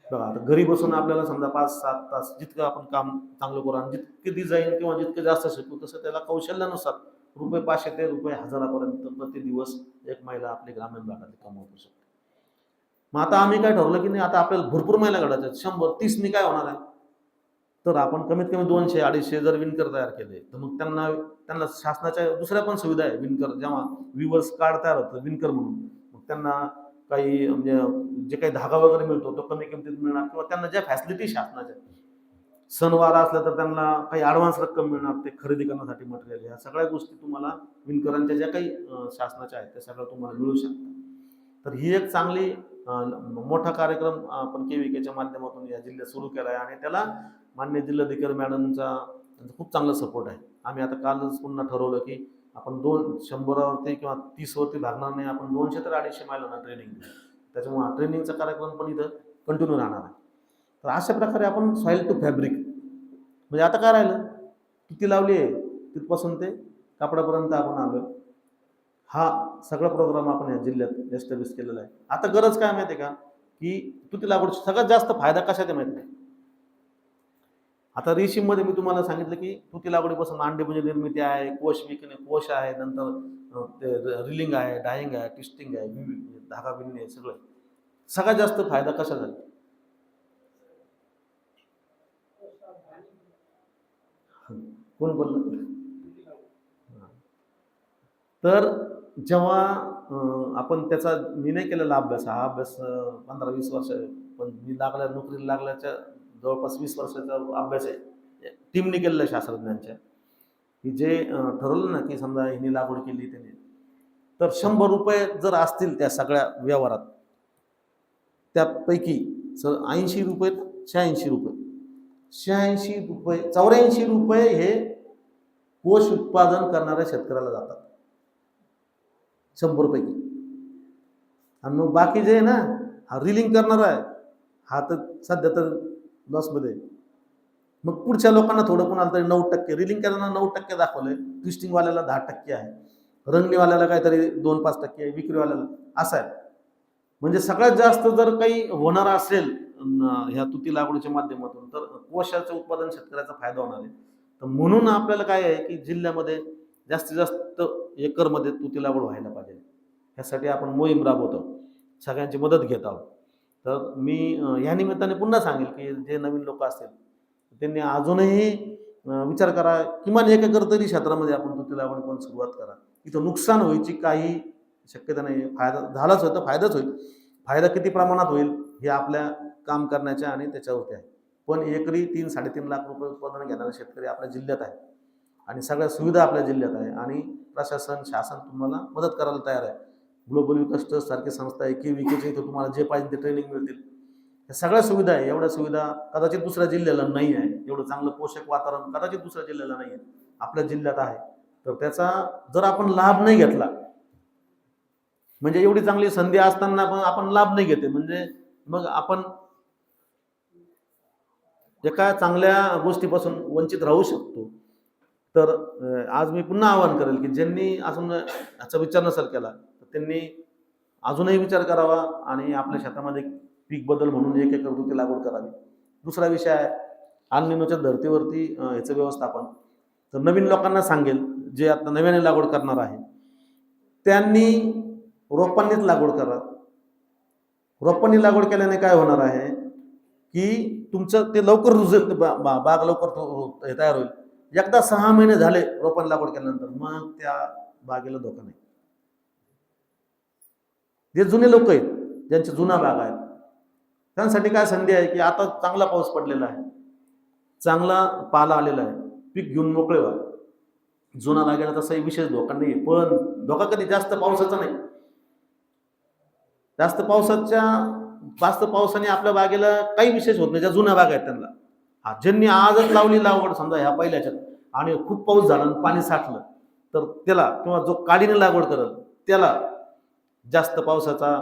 बघा आता घरी बसून आपल्याला समजा 5-7 तास जितकं आपण काम चांगलं करू आणि जितके डिझाईन किंवा जितकं जास्त शिकू तसं त्याला कौशल्यानुसार ₹500 ते ₹1000 पर्यंत प्रति दिवस एक महिला आपली ग्रामीण भागात कमवू शकते. मग आता आम्ही काय ठरवलं की नाही, आता आपल्याला भरपूर महिला घडायच्या 100-30 नी काय होणार आहे, तर आपण कमीत कमी 200-250 जर विणकर तयार केले, तर मग त्यांना त्यांना शासनाच्या दुसऱ्या पण सुविधा आहे. विणकर जेव्हा विवर्स कार्ड तयार होतं विणकर म्हणून, मग त्यांना काही म्हणजे जे काही धागा वगैरे मिळतो तो कमी किमतीत मिळणार, किंवा त्यांना ज्या फॅसिलिटी शासनाच्या, सणवार असला तर त्यांना काही ॲडव्हान्स रक्कम मिळणार ते खरेदी करण्यासाठी मटेरियल. ह्या सगळ्या गोष्टी तुम्हाला विणकरांच्या ज्या काही शासनाच्या आहेत त्या सगळ्या तुम्हाला मिळू शकतात. तर ही एक चांगली मोठा कार्यक्रम आपण KVKच्या माध्यमातून या जिल्ह्यात सुरू केला आहे, आणि त्याला माननीय जिल्हाधिकारी मॅडमचा त्यांचा खूप चांगला सपोर्ट आहे. आम्ही आता कालच पुन्हा ठरवलं की आपण 100 किंवा 30 भागणार नाही, आपण 200 तर 250 महिलांना ट्रेनिंग देऊ. त्याच्यामुळे हा ट्रेनिंगचा कार्यक्रम पण इथं कंटिन्यू राहणार आहे. तर अशा प्रकारे आपण सॉईल टू फॅब्रिक, म्हणजे आता काय राहिलं, किती लावली आहे तिथपासून ते कापडापर्यंत आपण आलो. हा सगळा प्रोग्राम आपण या जिल्ह्यात एस्टॅब्लिश केलेला आहे. आता गरज काय माहिती आहे का, की तुती लागवड सगळ्यात जास्त फायदा कशात आहे माहिती आहे? आता रेशीममध्ये मी तुम्हाला सांगितलं की तुती लागवडीपासून अंडे म्हणजे निर्मिती आहे, कोश विकणे, कोश आहे, नंतर ते रिलिंग आहे, डायिंग आहे, ट्विस्टिंग आहे, धागा विणणे, सगळं. सगळ्यात जास्त फायदा कशा झाला? कोण बोललं? तर जेव्हा आपण त्याचा मी नाही केलेला अभ्यास, हा अभ्यास 15-20 वर्ष, पण मी नोकरीला लागल्याच्या जवळपास 20 वर्षाचा अभ्यास आहे, टीमने केलेला आहे शास्त्रज्ञांच्या, की जे ठरवलं ना की समजा हिने लागवड केली त्याने, तर ₹100 जर असतील त्या सगळ्या व्यवहारात, त्यापैकी ₹80, ₹86, ₹86, ₹84 हे कोष उत्पादन करणाऱ्या शेतकऱ्याला जातात 100 पैकी. आणि मग बाकी जे आहे ना, हा रिलिंग करणारा आहे, हा तर सध्या तर लॉसमध्ये आहे. मग पुढच्या लोकांना थोडं कोणाला तरी 9%, रिलिंग करताना 9% दाखवलंय, ट्विस्टिंगवाल्याला 10% आहे, रंगणीवाल्याला काहीतरी 2-5% आहे, विक्रीवाल्याला असं आहे. म्हणजे सगळ्यात जास्त जर काही होणार असेल ह्या तुती लागवडीच्या माध्यमातून, तर कोशाचं उत्पादन शेतकऱ्याचा फायदा होणार आहे. तर म्हणून आपल्याला काय आहे की जिल्ह्यामध्ये जास्तीत जास्त एकरमध्ये तुती लागवड व्हायला पाहिजे. ह्यासाठी आपण मोहीम राबवतो, सगळ्यांची मदत घेत आहोत. तर मी ह्या निमित्ताने पुन्हा सांगेल की जे नवीन लोक असतील त्यांनी अजूनही विचार करा, किमान 1 एकर तरी क्षेत्रामध्ये आपण तुती लागवड करून सुरुवात करा. इथं नुकसान व्हायची काही शक्यता नाही. फायदा झालाच होता, फायदाच होईल. फायदा किती प्रमाणात होईल हे आपल्या काम करण्याच्या आणि त्याच्यावरती आहे. पण एकरी 3-3.5 लाख रुपये उत्पादन घेणारे शेतकरी आपल्या जिल्ह्यात आहे, आणि सगळ्या सुविधा आपल्या जिल्ह्यात आहे, आणि प्रशासन, शासन तुम्हाला मदत करायला तयार आहे. ग्लोबल विकास ट्रस्ट सारखी संस्था आहे, KVKच्या इथं तुम्हाला जे पाहिजे ते ट्रेनिंग मिळतील. या सगळ्या सुविधा आहे. एवढ्या सुविधा कदाचित दुसऱ्या जिल्ह्याला नाही आहे. एवढं चांगलं पोषक वातावरण कदाचित दुसऱ्या जिल्ह्याला नाही आहे, आपल्या जिल्ह्यात आहे. तर त्याचा जर आपण लाभ नाही घेतला, म्हणजे एवढी चांगली संधी असताना पण आपण लाभ नाही घेते, म्हणजे मग आपण एका चांगल्या गोष्टीपासून वंचित राहू शकतो. तर आज मी पुन्हा आवाहन करेल की ज्यांनी अजून याचा विचार नसेल केला, तर त्यांनी अजूनही विचार करावा, आणि आपल्या शेतामध्ये पीक बदल म्हणून 1 एकर तुती लागवड करावी. दुसरा विषय आहे अल निनोच्या धर्तीवरती ह्याचं व्यवस्थापन. तर नवीन लोकांना सांगेल, जे आता नव्याने लागवड करणार आहे त्यांनी रोपांनीच लागवड करा. रोपांनी लागवड केल्याने काय होणार आहे की तुमचं ते लवकर रुजेल, बाग लवकर हे तयार होईल. एकदा 6 महिने झाले रोपांनी लागवड केल्यानंतर, मग त्या बागेला धोका नाही. जे जुने लोक आहेत, ज्यांचे जुना बाग आहेत, त्यांसाठी काय संधी आहे की आता चांगला पाऊस पडलेला आहे, चांगला पाला आलेला आहे, पीक घेऊन मोकळे व्हा. जुना बागेला तसाही विशेष धोका नाही, पण धोका कधी जास्त पावसाचा नाही. जास्त पावसाने आपल्या बागेला काही विशेष होत नाही, ज्या जुन्या बाग आहेत त्यांना. हा, ज्यांनी आजच लावली लागवड समजा ह्या पहिल्याच्यात, आणि खूप पाऊस झाला आणि पाणी साठलं, तर त्याला, किंवा जो काडीने लागवड करेल त्याला जास्त पावसाचा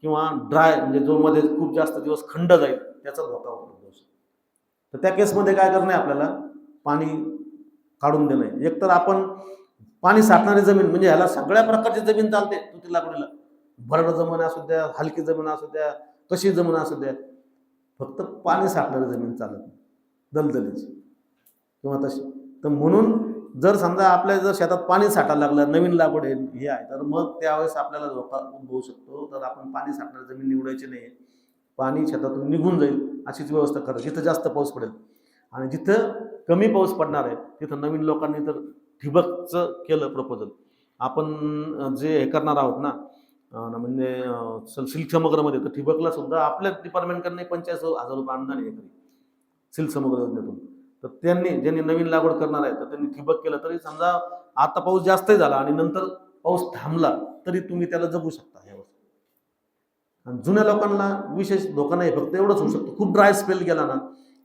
किंवा ड्राय, म्हणजे जो मध्ये खूप जास्त दिवस खंड जाईल, त्याचा धोका उपलब्ध असतो. तर त्या केसमध्ये काय करणे, आपल्याला पाणी काढून देणे. एकतर आपण पाणी साठणारी जमीन, म्हणजे ह्याला सगळ्या प्रकारची जमीन चालते तुती लागवडीला, भरड जमीन असू द्या, हलकी जमीन असू द्या, कशी जमीन असू द्या, फक्त पाणी साठणारी जमीन चालत नाही, दलदलीची किंवा तशी. तर म्हणून जर समजा आपल्या जर शेतात पाणी साठायला लागलं, नवीन लागवड हे आहे, तर मग त्यावेळेस आपल्याला धोका उद्भवू शकतो. तर आपण पाणी साठणारी जमीन निवडायची नाही. पाणी शेतातून निघून जाईल अशीच व्यवस्था करा जिथं जास्त पाऊस पडेल. आणि जिथं कमी पाऊस पडणार आहे तिथं नवीन लोकांनी तर ठिबकचं केलं प्रपोजल. आपण जे हे करणार आहोत ना, म्हणजे सिल्क समग्रमध्ये तर ठिबकला सुद्धा आपल्या डिपार्टमेंटकडनं 45,000 रुपये अनुदान आहे एकरी सिल्क समग्र योजनेतून. तर ज्यांनी नवीन लागवड करणार आहे तर त्यांनी ठिबक केलं तरी समजा आता पाऊस जास्तही झाला आणि नंतर पाऊस थांबला तरी तुम्ही त्याला जगू शकता ह्या वर्षी. आणि जुन्या लोकांना विशेष धोका नाही, फक्त एवढंच होऊ शकतं खूप ड्राय स्पेल गेला ना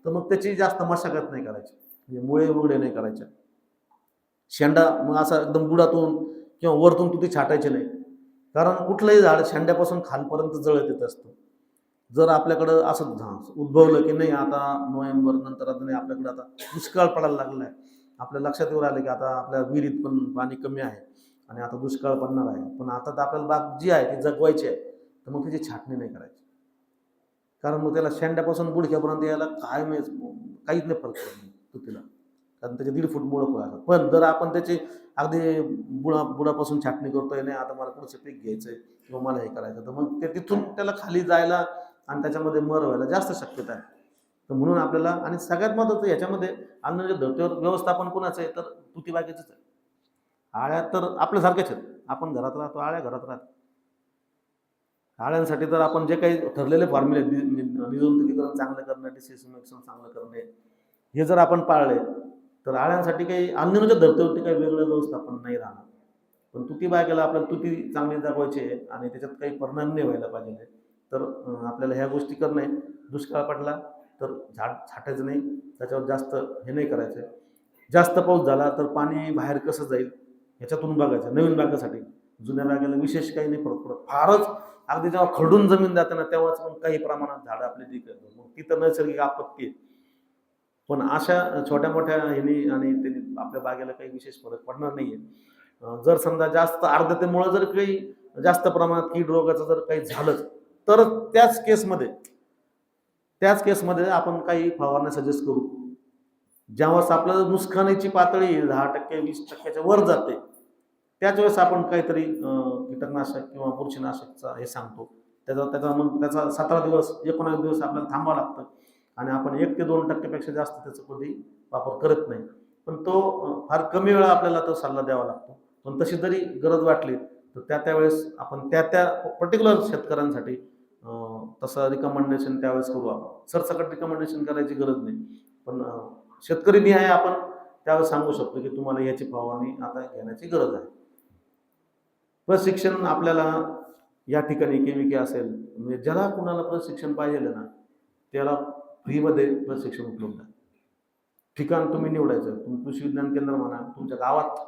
तर मग त्याची जास्त मशागत नाही करायची, म्हणजे मुळे वगैरे नाही करायच्या. शेंडा मग असा एकदम बुडातून किंवा वरतून तुती छाटायचे नाही, कारण कुठलंही झाड शेंड्यापासून खालपर्यंत जळत येत असतं. जर आपल्याकडं असं उद्भवलं की नाही आता नोव्हेंबर नंतर आता नाही आपल्याकडे आता दुष्काळ पडायला लागला आहे, आपल्या लक्षात येऊ राहिलं की आता आपल्या विहिरीत पण पाणी कमी आहे आणि आता दुष्काळ पडणार आहे, पण आता तर आपल्याला बाग जी आहे ती जगवायची आहे, तर मग त्याची छाटणी नाही करायची. कारण मग त्याला शेंड्यापासून बुडक्यापर्यंत यायला काहीच नाही फरक पडत नाही तुतीला, कारण त्याचे 1.5 फूट मुळं असतात. पण जर आपण त्याची अगदी बुडापासून छाटणी करतोय, नाही आता मला पुढचं पीक घ्यायचंय किंवा मला हे करायचं, तर मग ते तिथून त्याला खाली जायला आणि त्याच्यामध्ये मर व्हायला जास्त शक्यता आहे. तर म्हणून आपल्याला, आणि सगळ्यात महत्त्वाचं याच्यामध्ये अन्नाच्या धर्तीवर व्यवस्थापन कोणाचं आहे तर तुती बागेचंच आहे. आळ्या तर आपल्यासारख्याच आहेत, आपण घरात राहतो, आळ्या घरात राहतात. आळ्यांसाठी तर आपण जे काही ठरलेले फॉर्म्युले निजवंतुकीकरण चांगलं करणं, डिसीज मिक्सन चांगलं करणे, हे जर आपण पाळले तर आळ्यांसाठी काही अन्नच्या धर्तीवरती काही वेगळं व्यवस्थापन नाही राहणार. पण तुती बागेला आपल्याला तुती चांगली जगवायची आहे आणि त्याच्यात काही परिणाम नाही व्हायला पाहिजे, तर आपल्याला ह्या गोष्टी करणे. दुष्काळ पडला तर झाड छाटायचं नाही, त्याच्यावर जास्त हे नाही करायचं. जास्त पाऊस झाला तर पाणी बाहेर कसं जाईल ह्याच्यातून बघायचं नवीन बागेसाठी. जुन्या बागेला विशेष काही नाही फरक पडत. फारच अगदी जेव्हा खरडून जमीन जाते ना तेव्हाच मग काही प्रमाणात झाडं आपली ती करतात, मग ती तर नैसर्गिक आपत्ती आहे. पण अशा छोट्या मोठ्या ह्यानी आणि त्यांनी आपल्या बागेला काही विशेष फरक पडणार नाहीये. जर समजा जास्त आर्द्रतेमुळे जर काही जास्त प्रमाणात कीड रोगाचं जर काही झालं तर त्याच केसमध्ये आपण काही फवारण्या सजेस्ट करू. ज्यावेळेस आपलं नुकसानीची पातळी 10% 20%च्या वर जाते त्याच वेळेस आपण काहीतरी कीटकनाशक किंवा बुरशीनाशकचा हे सांगतो. त्याचा 17 दिवस 19 दिवस आपल्याला थांबावं लागतं आणि आपण 1 ते 2% पेक्षा जास्त त्याचा कधी वापर करत नाही. पण तो फार कमी वेळा आपल्याला तो सल्ला द्यावा लागतो. पण तशी जरी गरज वाटली तर त्यावेळेस आपण त्या पर्टिक्युलर शेतकऱ्यांसाठी तसं रिकमेंडेशन त्यावेळेस करू. आपण सरसकट रिकमेंडेशन करायची गरज नाही, पण शेतकरी निहाय आपण त्यावेळेस सांगू शकतो की तुम्हाला याची फवारणी आता घेण्याची गरज आहे. प्रशिक्षण आपल्याला या ठिकाणी केविके असेल, म्हणजे ज्याला कुणाला प्रशिक्षण पाहिजे ना त्याला फ्रीमध्ये प्रशिक्षण उपलब्ध आहे. ठिकाण तुम्ही निवडायचं, तुम्ही कृषी विज्ञान केंद्र म्हणा, तुमच्या गावात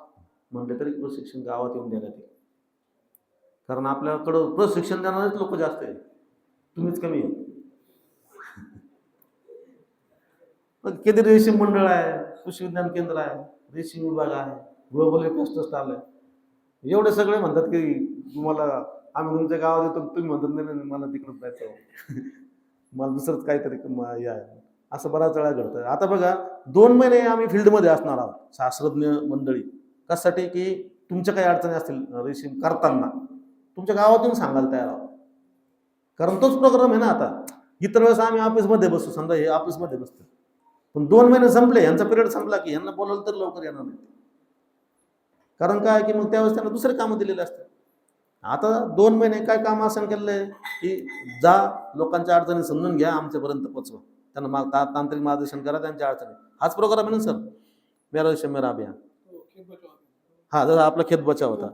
म्हटलं तरी प्रशिक्षण गावात येऊन देण्यात येईल. कारण आपल्याकडं प्रशिक्षण देणारेच लोक जास्त आहे, तुम्हीच कमी आहे. किती रेशीम मंडळ आहे, कृषी विज्ञान केंद्र आहे, रेशीम विभाग आहे, ग्लोबल इन्व्हेस्टर्स ट्रस्ट आलंय, एवढे सगळे म्हणतात की तुम्हाला आम्ही तुमच्या गावात येतो, तुम्ही म्हणतात नाही मला तिकडं जायचं मला दुसरंच काहीतरी हे आहे. असं बराच वेळा घडतं. आता बघा 2 महिने आम्ही फील्डमध्ये असणार आहोत शास्त्रज्ञ मंडळी, कशासाठी की तुमच्या काही अडचणी असतील रेशीम करताना तुमच्या गावातून सांगायला तयार आहोत, कारण तोच प्रोग्राम आहे ना. आता इतर वेळेस आम्ही ऑफिसमध्ये बसतो, समजा हे ऑफिसमध्ये बसतो, पण 2 महिने संपले, यांचा पिरियड संपला की यांना बोलावलं तर लवकर येणार नाही. कारण काय की मग त्यावेळेस त्यांना दुसरे कामं दिलेले असतात. आता 2 महिने काय काम असं केलेलं आहे की जा लोकांच्या अडचणी समजून घ्या, आमच्यापर्यंत पोचवा, त्यांना तांत्रिक मार्गदर्शन करा त्यांच्या अडचणी. हाच प्रोग्राम आहे ना सर, मेरा देश मेरा अभियान. हा, जसा आपला खेत बचाव होता,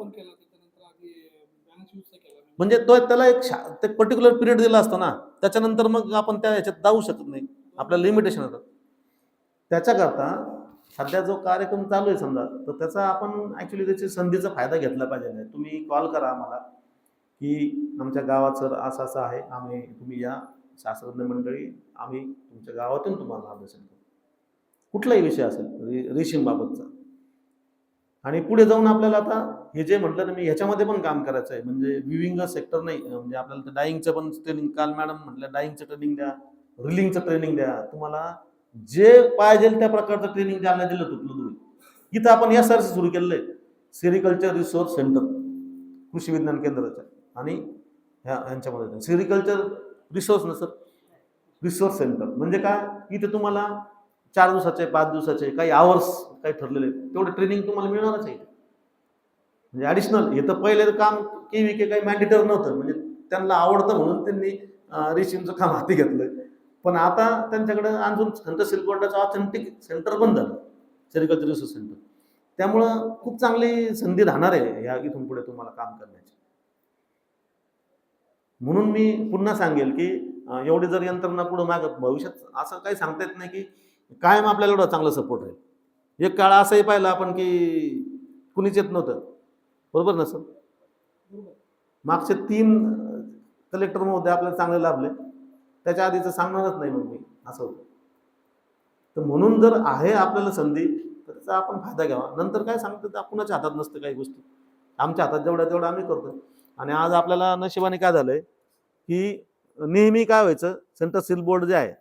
म्हणजे तो त्याला एक पर्टिक्युलर पिरियड दिला असतो ना, त्याच्यानंतर मग आपण त्या ह्याच्यात जाऊ शकत नाही, आपल्याला लिमिटेशन होतं. त्याच्याकरता सध्या जो कार्यक्रम चालू आहे समजा, तर त्याचा आपण ऍक्च्युली त्याची संधीचा फायदा घेतला पाहिजे. तुम्ही कॉल करा आम्हाला की आमच्या गावात सर असं असं आहे, तुम्ही या शास्त्रज्ञ मंडळी, आम्ही तुमच्या गावातून तुम्हाला मार्गदर्शन करू, कुठलाही विषय असेल रेशीम बाबतचा. आणि पुढे जाऊन आपल्याला आता हे जे म्हटलं ना मी, ह्याच्यामध्ये पण काम करायचं आहे, म्हणजे विविंग सेक्टर नाही, म्हणजे आपल्याला डाईंगचं पण ट्रेनिंग, काल मॅडम म्हटलं डाईंगचं ट्रेनिंग द्या, रिलिंगचं ट्रेनिंग द्या, तुम्हाला जे पाहिजे त्या प्रकारचं ट्रेनिंग द्यायला दिलं उपलब्ध होईल. इथं आपण SRC सुरू केलेलं आहे, सेरिकल्चर रिसोर्स सेंटर, कृषी विज्ञान केंद्राच्या, आणि यांच्यामध्ये सेरिकल्चर रिसोर्स नसर रिसोर्स सेंटर म्हणजे काय, इथे तुम्हाला 4 दिवसाचे 5 दिवसाचे काही आवर्स काही ठरलेले तेवढे ट्रेनिंग तुम्हाला मिळणारच आहे. म्हणजे ॲडिशनल हे तर पहिले काम KVK काही मॅन्डेटरी नव्हतं, म्हणजे त्यांना आवडतं म्हणून त्यांनी रेशीमचं काम हाती घेतलं. पण आता त्यांच्याकडे अजून संत सिल्क बोर्डाचं ऑथेंटिक सेंटर पण झालं, सेरिकल्चर रिसोर्स सेंटर. त्यामुळं खूप चांगली संधी राहणार आहे या इथून पुढे तुम्हाला काम करण्याची. म्हणून मी पुन्हा सांगेल की एवढी जर यंत्रणा पुढे मागत भविष्यात असं काही सांगता येत नाही की कायम आपल्याला एवढा चांगला सपोर्ट राहील. एक काळ असंही पाहिलं आपण की कुणीच येत नव्हतं, बरोबर ना सर? मागचे 3 कलेक्टर महोदय आपल्याला चांगले लाभले, त्याच्या आधीचं सांगणारच नाही मग मी, असं होतं. तर म्हणून जर आहे आपल्याला संधी तर त्याचा आपण फायदा घ्यावा. नंतर काय सांगतो तर कुणाच्या हातात नसतं काही गोष्टी, आमच्या हातात जेवढं आम्ही करतो. आणि आज आपल्याला नशिबाने काय झालंय की नेहमी काय व्हायचं, सेंट्रल सिल्क बोर्ड जे आहे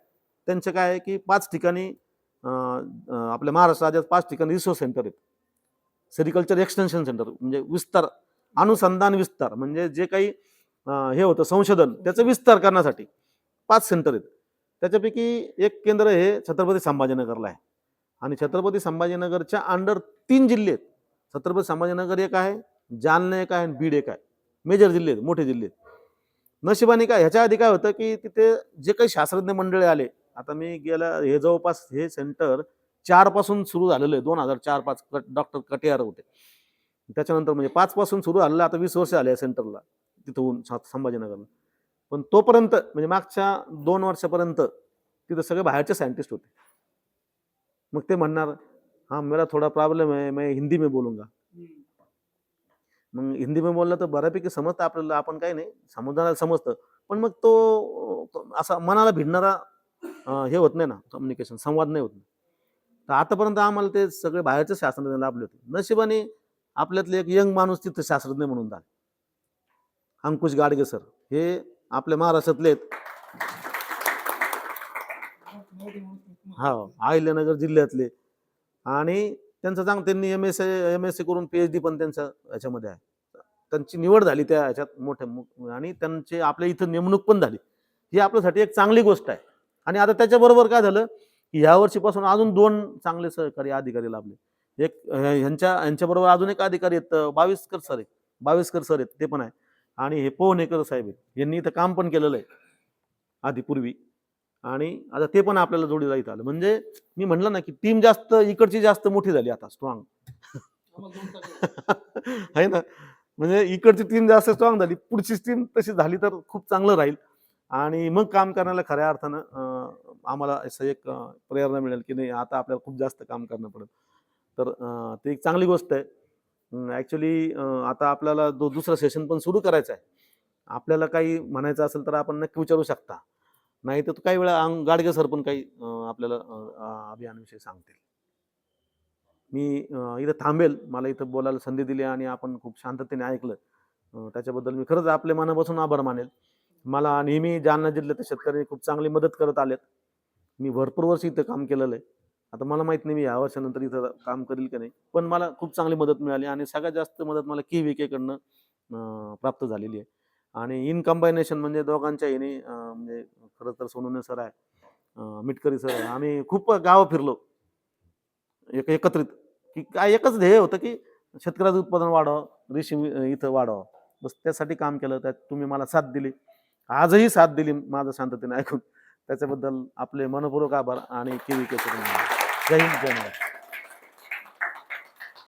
त्यांचं काय आहे की 5 ठिकाणी आपल्या महाराष्ट्र राज्यात 5 ठिकाणी रिसोर्स सेंटर आहेत. सेरिकल्चर एक्सटेन्शन सेंटर म्हणजे विस्तार, अनुसंधान विस्तार, म्हणजे जे काही हे होतं संशोधन त्याचं विस्तार करण्यासाठी 5 सेंटर आहेत. त्याच्यापैकी एक केंद्र हे छत्रपती संभाजीनगरला आहे, आणि छत्रपती संभाजीनगरच्या अंडर 3 जिल्हे आहेत. छत्रपती संभाजीनगर एक आहे, जालना एक आहे, बीड एक आहे. मेजर जिल्हे आहेत, मोठे जिल्हे आहेत. नशिबाने काय ह्याच्या आधी काय होतं की तिथे जे काही शास्त्रज्ञ मंडळी आले, आता मी गेल्या हे जवळपास हे सेंटर 4 पासून सुरू झालेलं आहे, 2004-5 डॉक्टर कटियार होते. त्याच्यानंतर म्हणजे 5 पासून सुरू झालेलं, आता 20 वर्ष आले या सेंटरला तिथून संभाजीनगरला. पण तोपर्यंत म्हणजे मागच्या 2 वर्षापर्यंत तिथं सगळे बाहेरचे सायंटिस्ट होते. मग ते म्हणणार हाँ मेरा थोड़ा प्रॉब्लेम है, मैं हिंदी में बोलूंगा. मग हिंदी में बोललं तर बऱ्यापैकी समजतं आपल्याला, आपण काही नाही समुद्राला समजतं, पण मग तो असा मनाला भिडणारा हे होत नाही ना, कम्युनिकेशन संवाद नाही होत. तर आतापर्यंत आम्हाला ते सगळे बाहेरचे शास्त्रज्ञ लाभले होते. नशिबाने आपल्यातले एक यंग माणूस तिथं शास्त्रज्ञ म्हणून झाले, अंकुश गाडगे सर. हे आपल्या महाराष्ट्रातले आहेत, हा अहिल्यानगर जिल्ह्यातले. आणि त्यांचं त्यांनी MSc करून PhD पण त्यांच्या ह्याच्यामध्ये आहे. त्यांची निवड झाली त्या ह्याच्यात मोठ्या, आणि त्यांची आपल्या इथं नेमणूक पण झाली. ही आपल्यासाठी एक चांगली गोष्ट आहे. आणि आता त्याच्याबरोबर काय झालं की ह्या वर्षीपासून अजून 2 चांगले सहकारी अधिकारी लाभले. एक यांच्याबरोबर अजून एक अधिकारी आहेत, बाविस्कर सर आहेत, ते पण आहे. आणि हे पोहनेकर साहेब आहेत, यांनी इथं काम पण केलेलं आहे आधी पूर्वी, आणि आता ते पण आपल्याला जोडीला इथं आलं. म्हणजे मी म्हणलं ना की टीम जास्त इकडची जास्त मोठी झाली आता, स्ट्रॉंग आहे ना. म्हणजे इकडची टीम जास्त स्ट्रॉंग झाली, पुढची टीम तशी झाली तर खूप चांगलं राहील. आणि मग काम करण्याला खऱ्या अर्थानं आम्हाला असं एक प्रेरणा मिळेल की नाही आता आपल्याला खूप जास्त काम करणं पडेल. तर ते एक चांगली गोष्ट आहे. ॲक्च्युली आता आपल्याला दुसरं सेशन पण सुरू करायचं आहे. आपल्याला काही म्हणायचं असेल तर आपण नक्की विचारू शकता, नाही तर काही वेळा गाडगे सर पण काही आपल्याला अभियानाविषयी सांगतील. मी इथं थांबेल, मला इथं बोलायला संधी दिली आणि आपण खूप शांततेने ऐकलं, त्याच्याबद्दल मी खरंच आपल्या मनापासून आभार मानेल. मला नेहमी जालना जिल्ह्यात शेतकरी खूप चांगली मदत करत आलेत. मी भरपूर वर्ष इथं काम केलेलं आहे. आता मला माहित नाही मी या वर्षानंतर इथं काम करेल की नाही, पण मला खूप चांगली मदत मिळाली, आणि सगळ्यात जास्त मदत मला KVK कडनं प्राप्त झालेली आहे. आणि इन कॉम्बायनेशन म्हणजे दोघांच्या ह्याने म्हणजे खरं तर सोनवणे सर आहे, मिटकरी सर आहे, आम्ही खूप गावं फिरलो एकत्रित, की काय एकच ध्येय होतं की शेतकऱ्याचं उत्पादन वाढावं, रेशीम इथं वाढावं, बस त्यासाठी काम केलं. त्यात तुम्ही मला साथ दिली, आजही साथ दिली माझं शांततेने ऐकून, त्याच्याबद्दल आपले मनपूर्वक आभार. आणि KVK जय हिंद, जय महाराष्ट्र.